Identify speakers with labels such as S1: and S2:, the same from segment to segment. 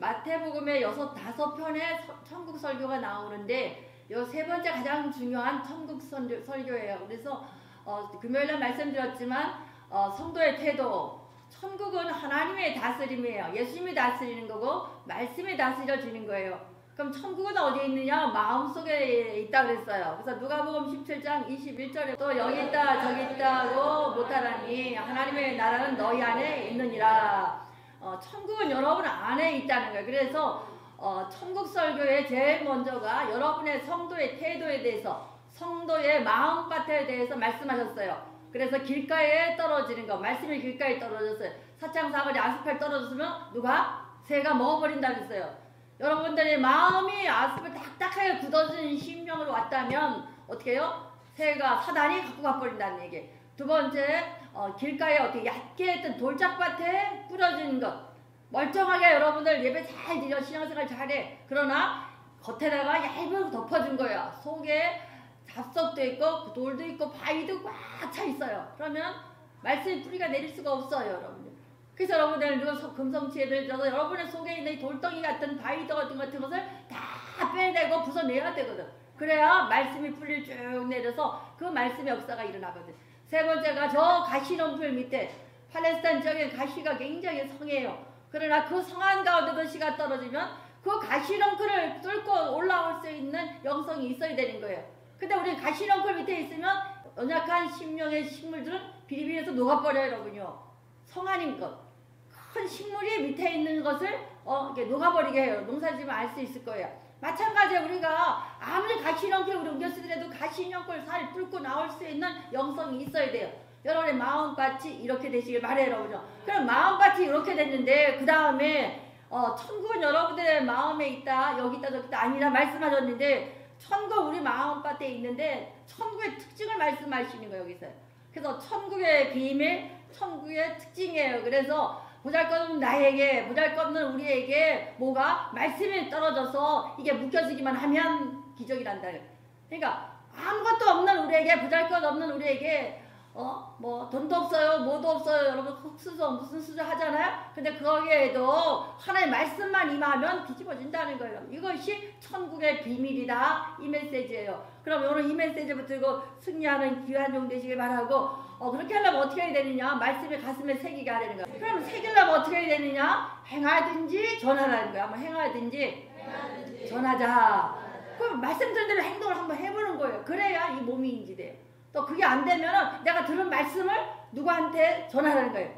S1: 마태복음에 5편의 천국 설교가 나오는데 요 세 번째 가장 중요한 천국 설교예요. 그래서 금요일날 말씀드렸지만 성도의 태도, 천국은 하나님의 다스림이에요. 예수님이 다스리는 거고 말씀이 다스려지는 거예요. 그럼 천국은 어디에 있느냐? 마음속에 있다 그랬어요. 그래서 누가복음 17장 21절에 또 여기 있다 저기 있다고 못하라니 하나님의 나라는 너희 안에 있느니라. 천국은 여러분 안에 있다는 거예요. 그래서 천국 설교의 제일 먼저가 여러분의 성도의 태도에 대해서, 성도의 마음밭에 대해서 말씀하셨어요. 그래서 길가에 떨어지는 거, 말씀이 길가에 떨어졌어요. 사창사거리 아스팔 떨어졌으면 누가? 새가 먹어버린다 그랬어요. 여러분들의 마음이 아스팔 딱딱하게 굳어진 심령으로 왔다면 어떻게 해요? 새가, 사단이 갖고 가버린다는 얘기. 두 번째, 길가에 어떻게 얕게 했던 돌짝밭에 뿌려지는 것. 멀쩡하게 여러분들 예배 잘 드려, 신앙생활 잘해. 그러나 겉에다가 얇은 덮어준 거야. 속에 잡석도 있고 돌도 있고 바위도 꽉 차 있어요. 그러면 말씀의 뿌리가 내릴 수가 없어요, 여러분들. 그래서 여러분들 금성치예를 들어서 여러분의 속에 있는 돌덩이 같은 바위도 같은 것을 다 빼내고 부숴내야 되거든. 그래야 말씀이 뿌리를 쭉 내려서 그 말씀의 역사가 일어나거든. 세 번째가 저 가시렁풀 밑에, 팔레스타인 지역에 가시가 굉장히 성해요. 그러나 그 성한 가운데도 씨가 떨어지면 그 가시렁굴을 뚫고 올라올 수 있는 영성이 있어야 되는 거예요. 근데 우리 가시렁굴 밑에 있으면 연약한 심령의 식물들은 비리비리해서 녹아버려요, 여러분요. 성한인 것. 큰 식물이 밑에 있는 것을 이렇게 녹아버리게 해요. 농사지면 알 수 있을 거예요. 마찬가지로 우리가 아무리 가시렁굴 우리 옮겼으더라도 가시렁굴 살 뚫고 나올 수 있는 영성이 있어야 돼요. 여러분의 마음밭이 이렇게 되시길 바래요, 여러분요. 그럼 마음밭이 이렇게 됐는데 그 다음에 천국은 여러분들의 마음에 있다, 여기 있다 저기 있다 아니라 말씀하셨는데 천국 우리 마음밭에 있는데 천국의 특징을 말씀하시는 거예요, 여기서. 그래서 천국의 비밀, 천국의 특징이에요. 그래서 보잘것없는 나에게, 보잘것없는 우리에게 뭐가? 말씀이 떨어져서 이게 묶여지기만 하면 기적이란다. 그러니까 아무것도 없는 우리에게, 보잘것없는 우리에게 뭐 돈도 없어요, 뭐도 없어요, 여러분 흑수저 무슨 수저 하잖아요. 근데 거기에도 하나의 말씀만 임하면 뒤집어진다는 거예요. 이것이 천국의 비밀이다, 이 메시지예요. 그럼 오늘 이 메시지 붙들고 승리하는 귀한 종 되시길 바라고, 그렇게 하려면 어떻게 해야 되느냐? 말씀이 가슴에 새기게 하려는 거예요. 그럼 새기려면 어떻게 해야 되느냐? 행하든지 전하라는 거예요. 한번 행하든지 전하자. 그럼 말씀 들은 대로 행동을 한번 해보는 거예요. 그래야 이 몸이 인지돼요. 또 그게 안 되면 내가 들은 말씀을 누구한테 전하라는 거예요.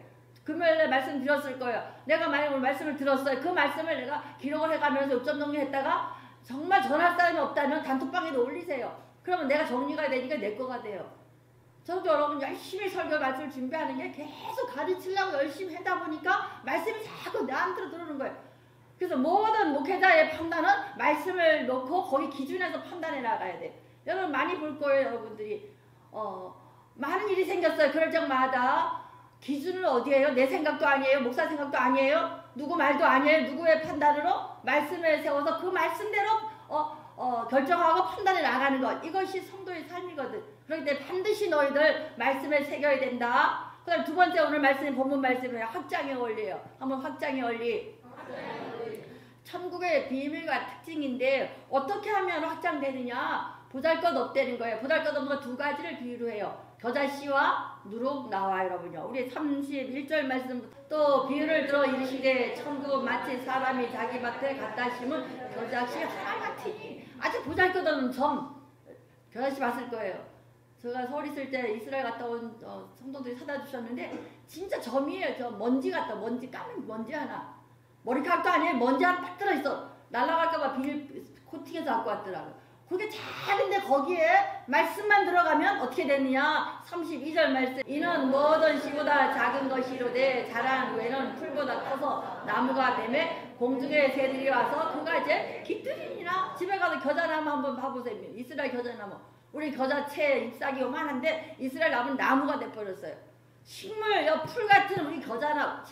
S1: 금요일에 말씀 드렸을 거예요. 내가 만약 오늘 말씀을 들었어요. 그 말씀을 내가 기록을 해가면서 요점 정리했다가 정말 전할 사람이 없다면 단톡방에도 올리세요. 그러면 내가 정리가 되니까 내 거가 돼요. 저도 여러분 열심히 설교 말씀을 준비하는 게 계속 가르치려고 열심히 하다 보니까 말씀이 자꾸 나한테로 들어오는 거예요. 그래서 모든 목회자의 판단은 말씀을 놓고 거기 기준에서 판단해 나가야 돼. 여러분 많이 볼 거예요, 여러분들이. 많은 일이 생겼어요. 그럴 적마다 기준은 어디예요? 내 생각도 아니에요. 목사 생각도 아니에요. 누구 말도 아니에요. 누구의 판단으로 말씀을 세워서 그 말씀대로 결정하고 판단해 나가는 것. 이것이 성도의 삶이거든. 그렇기 때문에 반드시 너희들 말씀에 새겨야 된다. 그 다음 두 번째 오늘 말씀이 본문 말씀이에요. 확장의 원리예요. 한번 확장의 원리. 천국의 비밀과 특징인데 어떻게 하면 확장되느냐? 보잘것없다는 거예요. 보잘것없는 거 두 가지를 비유로 해요. 겨자씨와 누룩 나와요, 여러분요. 우리 31절 말씀 또 비유를 들어 이르시되 천국은 마치 사람이 자기 밭에 갖다 심은 겨자씨 하나 같으니. 아주 보잘것없는 점. 겨자씨 봤을 거예요. 제가 서울 있을 때 이스라엘 갔다 온 성도들이 사다 주셨는데 진짜 점이에요. 저 먼지 같다. 먼지, 까만 먼지 하나. 머리카락도 아니에요. 먼지 하나 딱 들어있어. 날아갈까봐 비닐 코팅해서 갖고 왔더라고요. 그게 작은데 거기에 말씀만 들어가면 어떻게 되느냐? 32절 말씀. 이는 모든 씨보다 작은 것이로되 자란 후에는 풀보다 커서 나무가 되매 공중의 새들이 와서 그가 이제 깃들이니라. 집에 가서 겨자나무 한번 봐보세요. 이스라엘 겨자나무. 우리 겨자채 잎사귀 요만한데 이스라엘 나무는 나무가 돼버렸어요. 식물, 풀 같은 우리 겨자나무,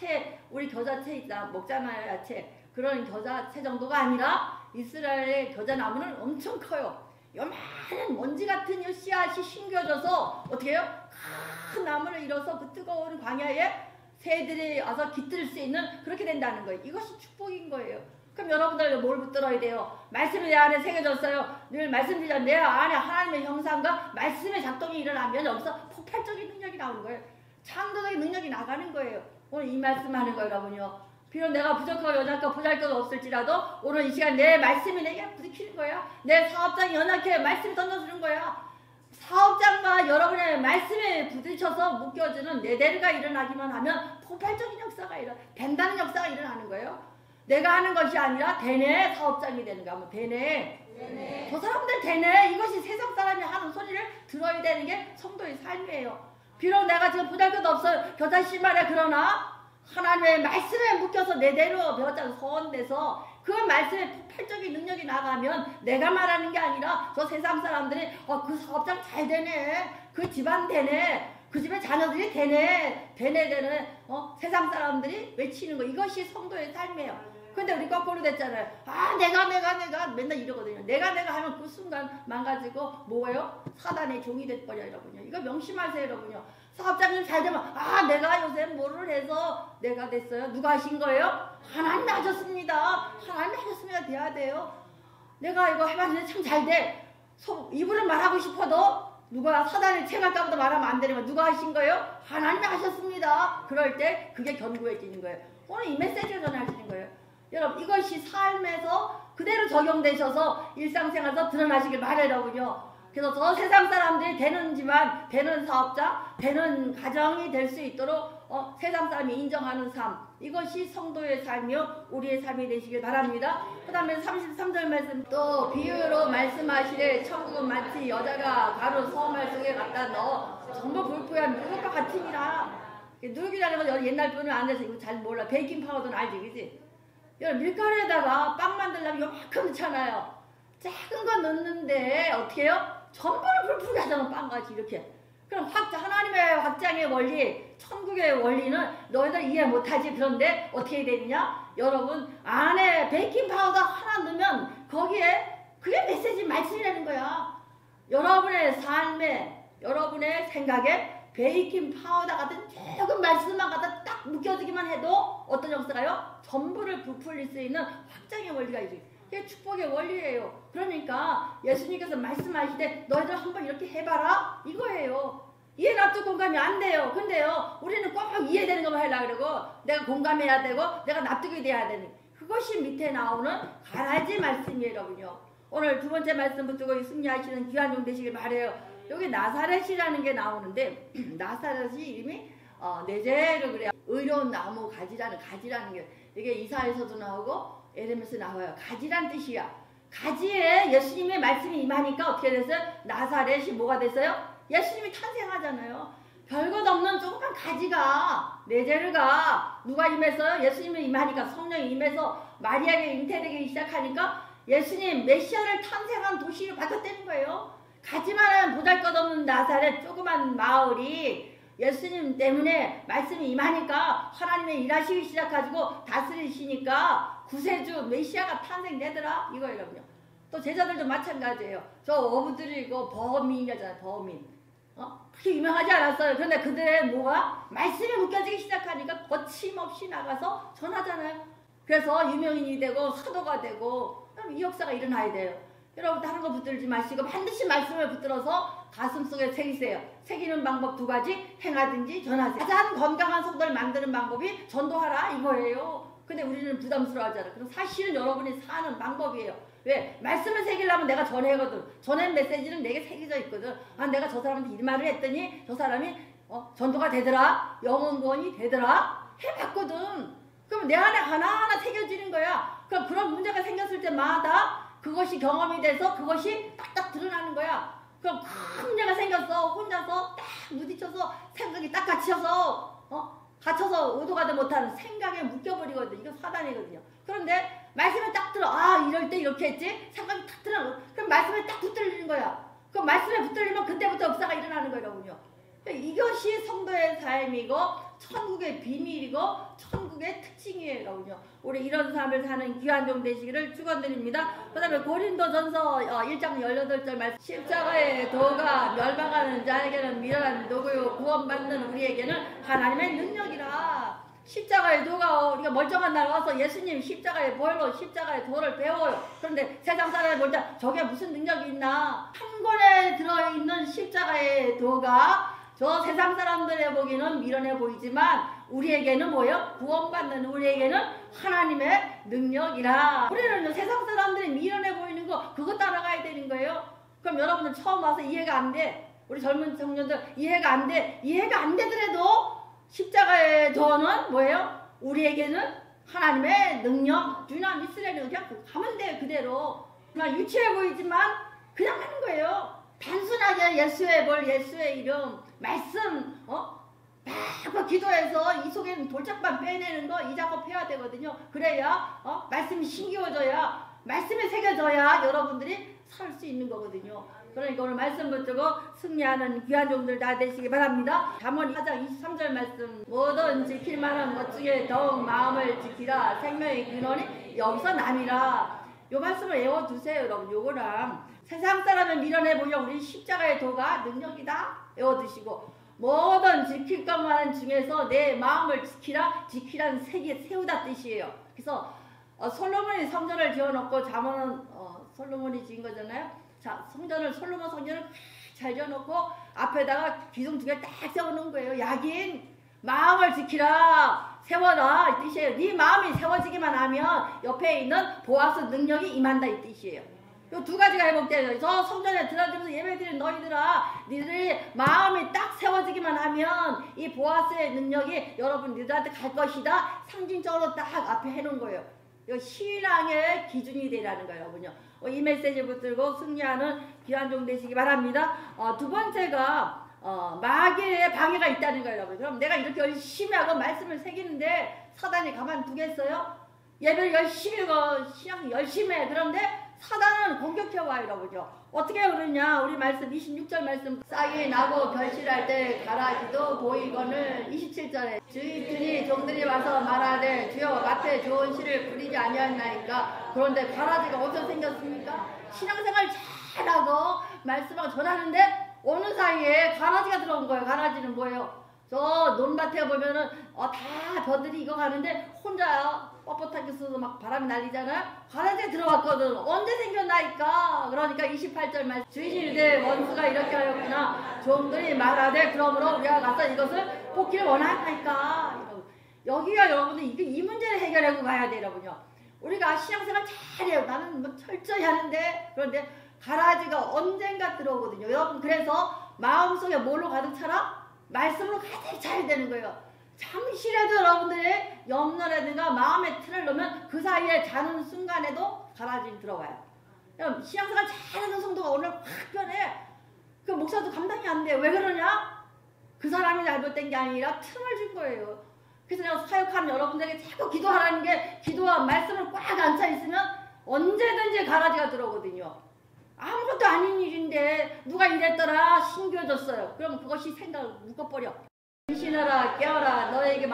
S1: 우리 겨자채 있다 먹잖아요, 야채. 그런 겨자채 정도가 아니라 이스라엘의 겨자나무는 엄청 커요. 요만한 먼지 같은 이 씨앗이 심겨져서 어떻게 해요? 큰 나무를 이뤄서 그 뜨거운 광야에 새들이 와서 깃들 수 있는 그렇게 된다는 거예요. 이것이 축복인 거예요. 그럼 여러분들 뭘 붙들어야 돼요? 말씀이 내 안에 새겨졌어요. 늘 말씀드리잖아요. 내 안에 하나님의 형상과 말씀의 작동이 일어나면 여기서 폭발적인 능력이 나오는 거예요. 창조적인 능력이 나가는 거예요. 오늘 이 말씀하는 거예요, 여러분요. 비록 내가 부족하고 연약하고 보잘것 없을지라도 오늘 이 시간 내 말씀이 내게 부딪히는 거야. 내 사업장이 연약해 말씀이 던져주는 거야. 사업장과 여러분의 말씀에 부딪혀서 묶여지는 네데르가 일어나기만 하면 폭발적인 역사가 된다는 역사가 일어나는 거예요. 내가 하는 것이 아니라 대내 사업장이 되는 거야. 뭐 대내. 저 사람들 대내 이것이 세상 사람이 하는 소리를 들어야 되는 게 성도의 삶이에요. 비록 내가 지금 보잘것 없어요. 겨자씨 말에 그러나 하나님의 말씀에 묶여서 내대로 배웠다는 소원돼서 그 말씀에 폭발적인 능력이 나가면 내가 말하는 게 아니라 저 세상 사람들이 그 사업장 잘 되네, 그 집안 되네, 그 집에 자녀들이 되네 세상 사람들이 외치는 거. 이것이 성도의 삶이에요. 근데 우리 거꾸로 됐잖아요. 내가 맨날 이러거든요. 내가 하면 그 순간 망가지고 뭐예요? 사단의 종이 돼버려 여러분요. 이거 명심하세요 여러분요. 사업장님 잘 되면 내가 요새 뭐를 해서 내가 됐어요. 누가 하신 거예요? 하나님이 하셨습니다. 하나님이 하셨으면 돼야 돼요. 내가 이거 해봤는데 참 잘 돼. 입으로 말하고 싶어도 누가 사단을 채갈까 보다 말하면 안 되는 거예요. 누가 하신 거예요? 하나님이 하셨습니다. 그럴 때 그게 견고해지는 거예요. 오늘 이 메시지를 전하시는 거예요. 여러분 이것이 삶에서 그대로 적용되셔서 일상생활에서 드러나시길 바라요 여러분요. 그래서 저 세상 사람들이 되는 집안, 되는 사업자, 되는 가정이 될 수 있도록 세상 사람이 인정하는 삶, 이것이 성도의 삶이요 우리의 삶이 되시길 바랍니다. 그 다음에 33절 말씀, 또 비유로 말씀하시되 천국은 마치 여자가 가루 서말 속에 갖다 넣어 전부 불포한 누룩과 같으니라. 누룩이라는 건 옛날 분은 안 돼서 이거 잘 몰라. 베이킹 파우더는 알지, 그지? 여러분 밀가루에다가 빵 만들려면 요만큼 넣잖아요. 작은 거 넣는데 어떻게 해요? 전부를 불풀게 하잖아. 빵같이 이렇게. 그럼 하나님의 확장의 원리, 천국의 원리는 너희들 이해 못하지. 그런데 어떻게 되느냐? 여러분 안에 베이킹 파우더 하나 넣으면 거기에 그게 메시지 말씀이라는 거야. 여러분의 삶에, 여러분의 생각에 베이킹 파우더 같은 조금 말씀만 갖다 딱 묶여지기만 해도 어떤 역사가요? 전부를 부풀릴 수 있는 확장의 원리가 있어요. 이게 축복의 원리예요. 그러니까 예수님께서 말씀하시되 너희들 한번 이렇게 해봐라 이거예요. 이해 납득 공감이 안 돼요. 근데요 우리는 꼭 이해되는 것만 하려고 그러고 내가 공감해야 되고 내가 납득이 돼야 되는 그것이 밑에 나오는 가라지 말씀이에요 여러분요. 오늘 두 번째 말씀 붙들고 승리하시는 귀한 종 되시길 바라요. 여기 나사렛이라는 게 나오는데 나사렛이 이름이 네제르 그래요. 의로운 나무 가지라는 게 이게 이사에서도 나오고 에레미야에서 나와요. 가지란 뜻이야. 가지에 예수님의 말씀이 임하니까 어떻게 됐어요? 나사렛이 뭐가 됐어요? 예수님이 탄생하잖아요. 별것 없는 조그만 가지가 네제르가 누가 임했어요? 예수님이 임하니까 성령이 임해서 마리아에게 잉태되기 시작하니까 예수님 메시아를 탄생한 도시를 받았다는 거예요. 가지만한 보잘것없는 나사렛 조그만 마을이 예수님 때문에 말씀이 임하니까 하나님의 일하시기 시작하시고 다스리시니까 구세주 메시아가 탄생되더라 이거예요 여러분요. 또 제자들도 마찬가지예요. 저 어부들이 이거 범인이잖아요. 범인. 그렇게 유명하지 않았어요. 그런데 그들의 뭐가 말씀이 묶여지기 시작하니까 거침없이 나가서 전하잖아요. 그래서 유명인이 되고 사도가 되고 이 역사가 일어나야 돼요. 여러분 다른 거 붙들지 마시고 반드시 말씀을 붙들어서 가슴속에 새기세요. 새기는 방법 두 가지, 행하든지 전하세요. 가장 건강한 성도를 만드는 방법이 전도하라 이거예요. 근데 우리는 부담스러워하잖아. 그럼 사실은 여러분이 사는 방법이에요. 왜? 말씀을 새기려면 내가 전해거든. 전한 메시지는 내게 새겨져 있거든. 내가 저 사람한테 이 말을 했더니 저 사람이 전도가 되더라, 영혼 구원이 되더라 해봤거든. 그럼 내 안에 하나하나 새겨지는 거야. 그럼 그런 문제가 생겼을 때마다 그것이 경험이 돼서 그것이 딱딱 드러나는 거야. 그럼 큰 문제가 생겼어. 혼자서 딱 부딪혀서 생각이 딱 갇혀서 의도가지 못하는 생각에 묶여버리거든. 이거 사단이거든요. 그런데 말씀에 딱 들어. 이럴 때 이렇게 했지? 생각이 딱 들어. 그럼 말씀에 딱 붙들리는 거야. 그럼 말씀에 붙들리면 그때부터 역사가 일어나는 거예요, 여러분요. 이것이 성도의 삶이고 천국의 비밀이고 천국의 특징이에요, 여러분요. 우리 이런 삶을 사는 귀한 종 되시기를 축원드립니다. 그 다음에 고린도전서 1장 18절 말씀, 십자가의 도가 멸망하는 자에게는 미련한 도구요 구원받는 우리에게는 하나님의 능력이라. 십자가의 도가 우리가 멀쩡한 날 와서 예수님 십자가의 보혈로 십자가의 도를 배워요. 그런데 세상 사람이 볼 때 저게 무슨 능력이 있나? 한 권에 들어있는 십자가의 도가 저 세상 사람들의 보기는 미련해 보이지만 우리에게는 뭐예요? 구원받는 우리에게는 하나님의 능력이라. 우리는 세상 사람들이 미련해 보이는 거 그거 따라가야 되는 거예요. 그럼 여러분들 처음 와서 이해가 안 돼. 우리 젊은 청년들 이해가 안 돼. 이해가 안 되더라도 십자가의 도는 뭐예요? 우리에게는 하나님의 능력, 주나 미스레는 그냥 가면 돼. 그대로 그냥 유치해 보이지만 그냥 하는 거예요. 단순하게 예수의 벌, 예수의 이름, 말씀 막 기도해서 이 속에는 돌짝만 빼내는 거 이 작업 해야 되거든요. 그래야 말씀이 신기워져야, 말씀이 새겨져야 여러분들이 살 수 있는 거거든요. 그러니까 오늘 말씀 붙들고 승리하는 귀한 종들 다 되시기 바랍니다. 잠언 4장 23절 말씀, 뭐든 지킬 만한 것 중에 더욱 마음을 지키라. 생명의 근원이 여기서 남이라. 요 말씀을 외워두세요. 여러분 요거랑 세상 사람을 밀어내 보려 우리 십자가의 도가 능력이다 외워두시고, 뭐든 지킬 것만 중에서 내 마음을 지키라. 지키란 세우다 뜻이에요. 그래서 솔로몬이 성전을 지어놓고 잠언은 솔로몬이 지은 거잖아요. 자, 솔로몬 성전을 잘 지어놓고 앞에다가 기둥 2개 딱 세워놓은 거예요. 야긴 마음을 지키라, 세워라 이 뜻이에요. 네 마음이 세워지기만 하면 옆에 있는 보아스 능력이 임한다 이 뜻이에요. 요 2가지가 회복돼요. 저 성전에 들어가면서 예배드리는 너희들아, 니들이 마음이 딱 세워지기만 하면 이 보아스의 능력이 여러분들한테 갈 것이다. 상징적으로 딱 앞에 해놓은 거예요. 이거 신앙의 기준이 되라는 거예요, 여러분요. 이 메시지 붙들고 승리하는 귀한 종 되시기 바랍니다. 2번째가 마귀의 방해가 있다는 거예요, 여러분. 그럼 내가 이렇게 열심히 하고 말씀을 새기는데 사단이 가만두겠어요? 예배를 열심히 하고 신앙 열심히 해. 그런데 사단은 공격해와요, 여러분요. 어떻게 그러냐? 우리 말씀 26절 말씀, 싹이 나고 결실할 때 가라지도 보이거늘. 27절에 주인들이 종들이 와서 말하되 주여 밭에 좋은 씨를 뿌리지 아니하나이까. 그런데 가라지가 어디서 생겼습니까? 신앙생활 잘하고 말씀하고 전하는데 어느 사이에 가라지가 들어온 거예요. 가라지는 뭐예요? 저 논밭에 보면은 다 벼들이 익어가는데 혼자 뻣뻣하게 써서 막 바람이 날리잖아요. 가라지가 들어왔거든. 언제 생겼나이까. 그러니까 28절 말씀, 주인이 이르되 원수가 이렇게 하였구나. 종들이 말하되 그러므로 우리가 가서 이것을 뽑기를 원하나이까. 여기가 여러분들 이 문제를 해결하고 가야 돼요, 여러분요. 우리가 신앙생활 잘해요. 나는 뭐 철저히 하는데, 그런데 가라지가 언젠가 들어오거든요. 여러분, 그래서 마음속에 뭘로 가득 차라? 말씀으로 가득 차야 되는 거예요. 잠시라도 여러분들이 염려라든가 마음의 틀을 넣으면 그 사이에 자는 순간에도 가라지 들어와요. 신앙생활 잘하는 성도가 오늘 확 변해. 그 목사도 감당이 안 돼. 왜 그러냐? 그 사람이 잘못된 게 아니라 틈을 준 거예요. 그래서 내가 사역하는 여러분들에게 자꾸 기도하라는 게, 기도와 말씀을 꽉 앉아 있으면 언제든지 가라지가 들어오거든요. 아무것도 아닌 일인데 누가 이랬더라 신겨졌어요. 그럼 그것이 생각을 묶어버려. 신하라 깨어라, 너에게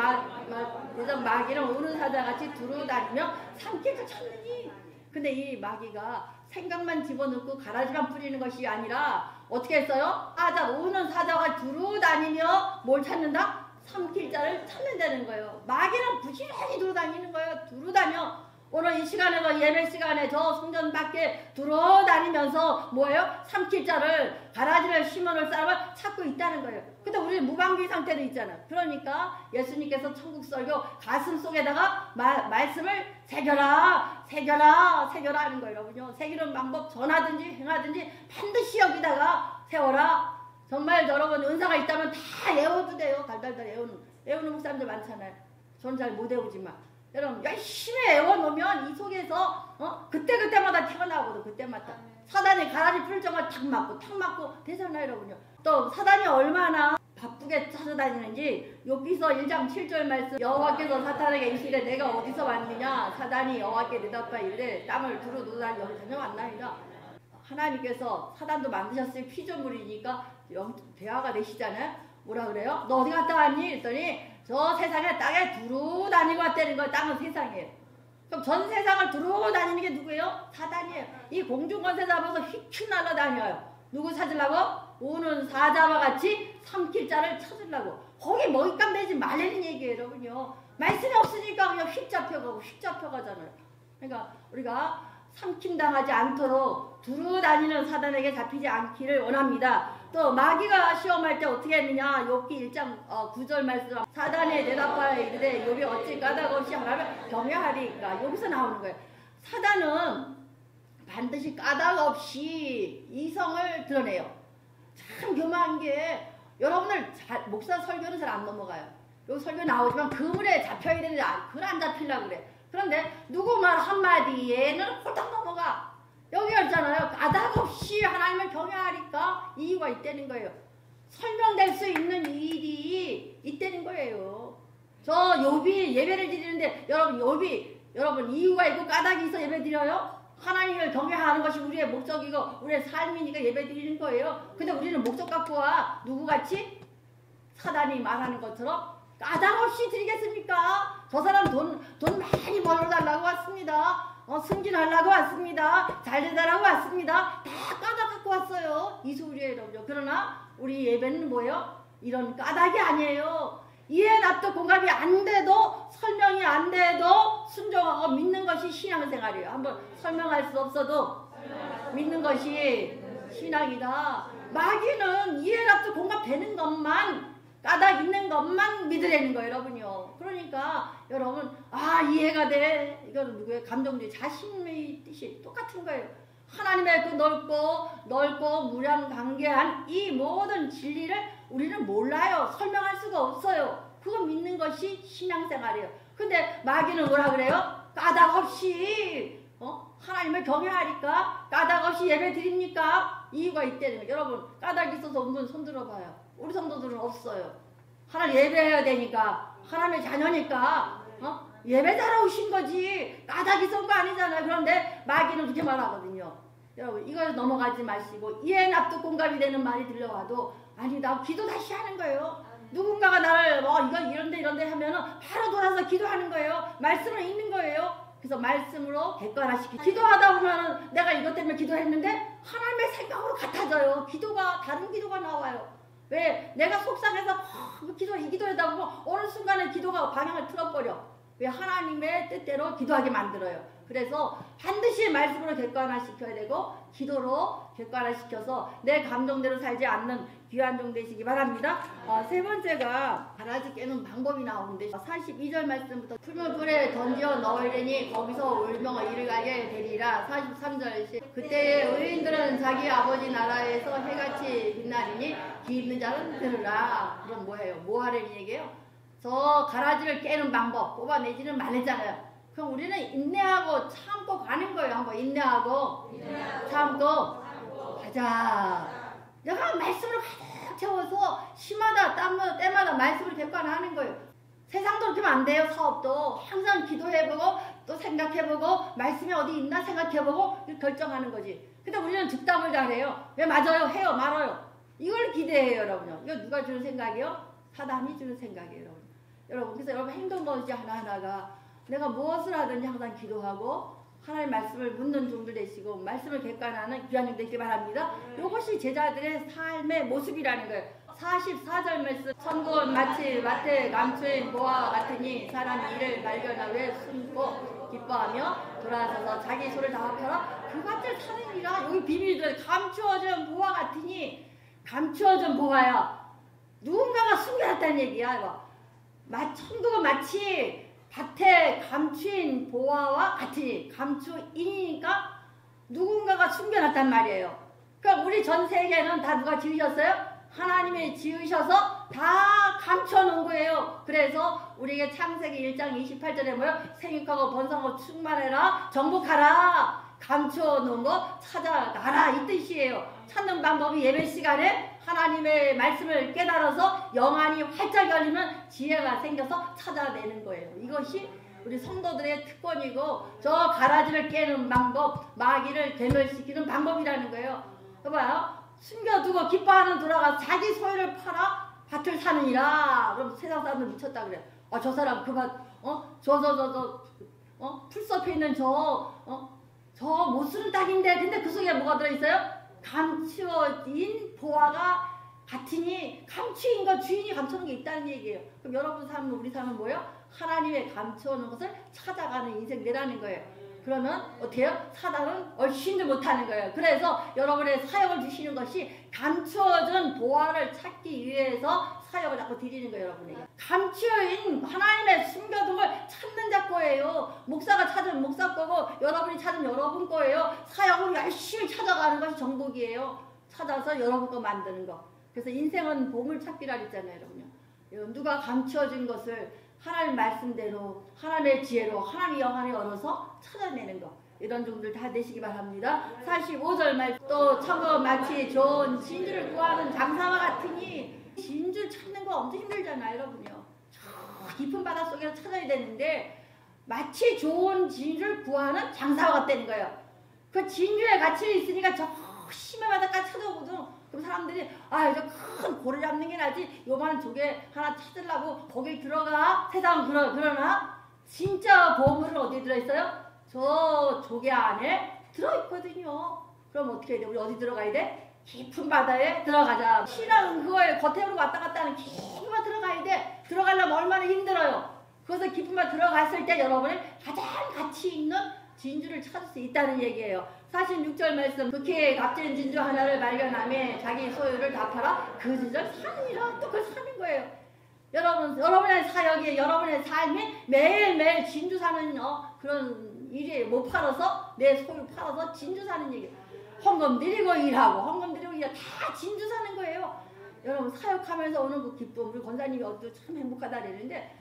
S1: 대전 마귀는 우는 사자같이 두루다니며 삼킬을 찾느니. 근데 이 마귀가 생각만 집어넣고 가라지만 뿌리는 것이 아니라 어떻게 했어요? 우는 사자가 두루다니며 뭘 찾는다? 삼킬 자를 찾는다는 거예요. 마귀는 부지런히 두루다니는 거예요. 두루다녀. 오늘 이 시간에도 예배 시간에 저 성전 밖에 돌아다니면서 뭐예요? 삼킬 자를, 가라지를 심어놓을 사람을 찾고 있다는 거예요. 근데 우리는 무방비 상태로 있잖아요. 그러니까 예수님께서 천국 설교 가슴 속에다가 말씀을 새겨라, 새겨라, 새겨라 하는 거예요, 여러분요. 새기는 방법 전하든지 행하든지 반드시 여기다가 세워라. 정말 여러분 은사가 있다면 다 외워도 돼요. 달달달 외우는 목사님들 많잖아요. 저는 잘 못 외우지만 여러분 열심히 외워놓으면 이 속에서 그때마다 태어나거든. 그때마다 사단이 가라지 풀 정을 탁 맞고 되잖아요, 여러분요. 또 사단이 얼마나 바쁘게 찾아다니는지 욥기서 1장 7절 말씀, 여호와께서 사탄에게 이르시되 내가 어디서 왔느냐. 사단이 여호와께 대답하여 이르되 땅을 두루두루다니 여기 다녀왔나이다. 하나님께서 사단도 만드셨으니 피조물이니까 대화가 되시잖아요. 뭐라 그래요? 너 어디 갔다 왔니? 그랬더니 저 세상에 땅에 두루 다니고 왔다는 거예요. 땅은 세상이에요. 그럼 전 세상을 두루 다니는 게 누구예요? 사단이에요. 이 공중권세 잡아서 휙휙 날아다녀요. 누구 찾으려고? 우는 사자와 같이 삼킬 자를 찾으려고. 거기 먹잇감 되지 말라는 얘기예요, 여러분요. 말씀이 없으니까 그냥 휙 잡혀가잖아요. 그러니까 우리가 삼킴당하지 않도록 두루 다니는 사단에게 잡히지 않기를 원합니다. 또 마귀가 시험할 때 어떻게 했느냐. 욥기 1장 9절 말씀. 사단에 대답하여 이르되 욥이 어찌 까닭 없이 하나를 경외하리까. 여기서 나오는 거예요. 사단은 반드시 까닭 없이 이성을 드러내요. 참 교만한 게 여러분들 목사 설교는 잘 안 넘어가요. 여기 설교 나오지만 그물에 잡혀야 되는데 그걸 안 잡히려고 그래. 그런데 누구 말 한마디에는 홀딱 넘어가. 여기 있잖아요. 까닭 없이 하나님을 경외하니까 이유가 있다는 거예요. 설명될 수 있는 일이 있다는 거예요. 저 욥이 예배를 드리는데 여러분 이유가 있고 까닭이 있어 예배 드려요? 하나님을 경외하는 것이 우리의 목적이고 우리의 삶이니까 예배 드리는 거예요. 근데 우리는 목적 갖고 와. 누구같이? 사단이 말하는 것처럼 까닭 없이 드리겠습니까? 저 사람 돈 많이 벌어달라고 왔습니다. 승진하려고 왔습니다. 잘되다라고 왔습니다. 다 까닭 갖고 왔어요. 이 소리예요, 여러분. 그러나 우리 예배는 뭐예요? 이런 까닭이 아니에요. 이해 납득 공감이 안 돼도 설명이 안 돼도 순종하고 믿는 것이 신앙생활이에요. 한번 설명할 수 없어도 믿는 것이 신앙이다. 마귀는 이해 납득 공감 되는 것만 까닭 있는 것만 믿으라는 거예요, 여러분요. 그러니까 여러분 이해가 돼. 이거는 누구의 감정주의 자신의 뜻이 똑같은 거예요. 하나님의 그 넓고 무량관계한 이 모든 진리를 우리는 몰라요. 설명할 수가 없어요. 그거 믿는 것이 신앙생활이에요. 근데 마귀는 뭐라 그래요? 까닭 없이 하나님을 경외하니까 까닭 없이 예배 드립니까? 이유가 있다는 거예요. 여러분 까닭 있어서 온 분 손 들어봐요. 우리 성도들은 없어요. 하나님 예배해야 되니까 하나님의 자녀니까 예배자로 오신 거지 까닭 있어 온 거 아니잖아요. 그런데 마귀는 그렇게 말하거든요. 여러분 이걸 넘어가지 마시고 이해 납득 공감이 되는 말이 들려와도 아니 나 기도 다시 하는 거예요. 누군가가 나를 이거 이런데 하면은 바로 돌아서 기도하는 거예요. 말씀을 읽는 거예요. 그래서 말씀으로 객관화시키고 기도하다 보면은 내가 이것 때문에 기도했는데 하나님의 생각으로 같아져요. 다른 기도가 나와요. 왜? 내가 속상해서 이 기도하다 보면 어느 순간에 기도가 방향을 틀어버려. 왜? 하나님의 뜻대로 기도하게 만들어요. 그래서 반드시 말씀으로 객관화시켜야 되고 기도로 객관화시켜서 내 감정대로 살지 않는 귀한 종 되시기 바랍니다. 세 번째가 가라지 깨는 방법이 나오는데 42절 말씀부터 풀물 불에 던져 넣으려니 거기서 울며 이를 가게 되리라. 43절 그때의 의인들은 자기 아버지 나라에서 해같이 빛나리니 귀 있는 자는 들으라. 그럼 뭐예요? 뭐 하려는 얘기예요? 저 가라지를 깨는 방법 뽑아내지는 말했잖아요. 그럼 우리는 인내하고 참고 가는 거예요. 한번 인내하고 참고 가자. 내가 말씀을 가득 채워서 시마다 때마다 말씀을 객관하는 거예요. 세상도 그렇게 하면 안 돼요. 사업도 항상 기도해보고 또 생각해보고 말씀이 어디 있나 생각해보고 결정하는 거지. 근데 우리는 즉답을 잘해요. 왜 맞아요? 해요? 말아요? 이걸 기대해요, 여러분요. 이거 누가 주는 생각이요? 사단이 주는 생각이에요, 여러분. 그래서 여러분 행동 거지 하나하나가 내가 무엇을 하든지 항상 기도하고 하나님의 말씀을 묻는 종들 되시고 말씀을 객관하는 귀한 종 되시기 바랍니다. 이것이 제자들의 삶의 모습이라는 거예요. 44절 말씀 천국은 마치 밭에 감추인 보화와 같으니 사람이 이를 발견하되 숨고 기뻐하며 돌아서서 자기 소를 다 펴라 그 밭을 사느니라. 여기 비밀들 감추어진 보화 같으니 감추어진 보화야. 누군가가 숨겨놨다는 얘기야. 이거. 천국은 마치 밭에 감추인 보화와 같으니 감추인이니까 누군가가 숨겨놨단 말이에요. 그러니까 우리 전 세계는 다 누가 지으셨어요? 하나님이 지으셔서 다 감춰놓은 거예요. 그래서 우리에게 창세기 1장 28절에 뭐예요? 생육하고 번성하고 충만해라 정복하라 감춰놓은 거 찾아가라 이 뜻이에요. 찾는 방법이 예배 시간에 하나님의 말씀을 깨달아서 영안이 활짝 열리면 지혜가 생겨서 찾아내는 거예요. 이것이 우리 성도들의 특권이고 저 가라지를 깨는 방법, 마귀를 괴멸시키는 방법이라는 거예요. 봐봐요. 숨겨두고 기뻐하는 돌아가 자기 소유를 팔아 밭을 사느니라. 그럼 세상 사람들 미쳤다 그래. 저 사람 그 밭, 풀숲에 있는 저 못 쓰는 땅인데 근데 그 속에 뭐가 들어있어요? 감추어진 보화가 같으니 감추인 거 주인이 감추는 게 있다는 얘기예요. 그럼 여러분 삶은 우리 삶은 뭐예요? 하나님의 감춰오는 것을 찾아가는 인생 되라는 거예요. 그러면 어때요? 사단은 얼씬도 못하는 거예요. 그래서 여러분의 사역을 주시는 것이 감추어진 보화를 찾기 위해서 사역을 자꾸 드리는 거예요. 여러분에게 감추어진 하나님의 숨겨둔 걸 찾는 자 거예요. 목사가 찾으면 목사 거고 여러분이 찾으면 여러분 거예요. 사역을 열심히 찾아가는 것이 정복이에요. 찾아서 여러분 거 만드는 거. 그래서 인생은 보물찾기라 했잖아요. 여러분요. 누가 감추어진 것을 하나님 말씀대로 하나님의 지혜로 하나님의 영 안에 열어서 찾아내는 거. 이런 종들 다 되시기 바랍니다. 45절 말씀 또 천국 마치 좋은 진주를 구하는 장사와 같으니 진주 찾는 거 엄청 힘들잖아요. 여러분요. 저 깊은 바닷속에서 찾아야 되는데 마치 좋은 진주를 구하는 장사와 같다는 거예요. 그 진주의 가치가 있으니까 저 심해 바닷가까지 찾아오거든. 그럼 사람들이 이제 큰 고래 잡는 게 나지 요만한 조개 하나 찾으려고 거기 들어가. 세상은 그러나 진짜 보물은 어디에 들어있어요? 저 조개 안에 들어있거든요. 그럼 어떻게 해야 돼? 우리 어디 들어가야 돼? 깊은 바다에 들어가자. 신앙은 그거에 겉으로 왔다 갔다 하는 깊은 바다 들어가야 돼. 들어가려면 얼마나 힘들어요. 그래서 깊은 바다 들어갔을 때 여러분이 가장 가치 있는 진주를 찾을 수 있다는 얘기예요. 46절 말씀 그렇게 값진 진주 하나를 발견하며 자기 소유를 다 팔아 그 진주를 사느니라. 또 그걸 사는 거예요. 여러분의 사역이 여러분의 삶이 매일매일 진주 사는 그런 일이에요. 못 팔아서 내 소유 팔아서 진주 사는 얘기예요. 헌금 드리고 일하고 헌금 드리고 일하고 다 진주 사는 거예요. 여러분 사역하면서 오는 그 기쁨 우리 권사님이 참 행복하다 그랬는데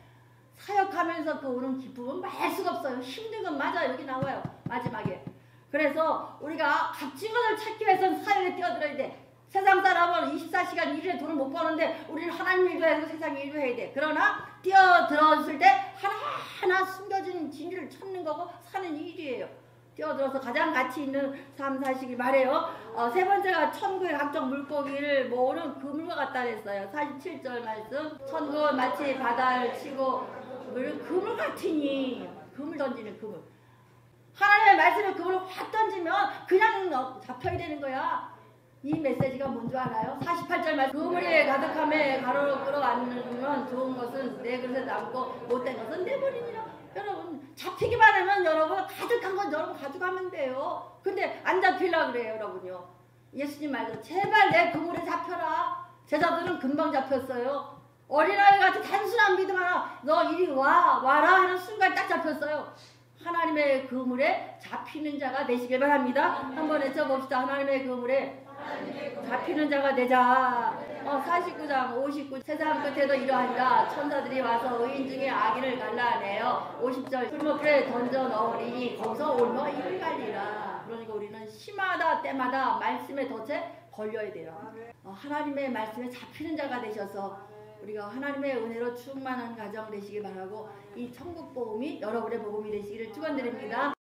S1: 사역하면서 그 오는 기쁨은 말 수가 없어요. 힘든 건 맞아 여기 나와요. 마지막에. 그래서 우리가 값진 것을 찾기 위해서는 사역에 뛰어들어야 돼. 세상 사람은 24시간 일에 돈을 못 버는데 우리는 하나님 일도 해야 되고 세상 일도 해야 돼. 그러나 뛰어들었을 때 하나하나 숨겨진 진리를 찾는 거고 사는 일이에요. 뛰어들어서 가장 가치 있는 삶 사시길 바래요. 세 번째가 천국의 각종 물고기를 모으는 그물과 같다 그랬어요. 47절 말씀 천국은 마치 바다를 치고 그물 같으니 그물 던지는 그물. 하나님의 말씀을 그물을 확 던지면 그냥 잡혀야 되는 거야. 이 메시지가 뭔 줄 알아요? 48절 말씀 그물에 가득함에 가로로 끌어안으면 좋은 것은 내 그릇에 남고 못된 것은 내버리니라. 여러분 잡히기만 하면 여러분 가득한 건 여러분 가져가면 돼요. 근데 안 잡히려고 그래요. 여러분요. 예수님 말대로 제발 내 그물에 잡혀라. 제자들은 금방 잡혔어요. 어린아이같이 단순한 믿음 하나 너 이리 와라 하는 순간 딱 잡혔어요. 하나님의 그물에 잡히는 자가 되시길 바랍니다. 한번 외쳐봅시다. 하나님의 그물에 잡히는 자가 되자. 49장 59 세상 끝에도 이러하니라 천사들이 와서 의인 중에 악인을 갈라내어 50절 풀무불에 던져 넣으리니 거기서 올며 이를 갈리라. 그러니까 우리는 시마다 때마다 말씀의 덫에 걸려야 돼요. 하나님의 말씀에 잡히는 자가 되셔서 우리가 하나님의 은혜로 충만한 가정 되시길 바라고 이 천국 복음이 여러분의 복음이 되시기를 축원드립니다.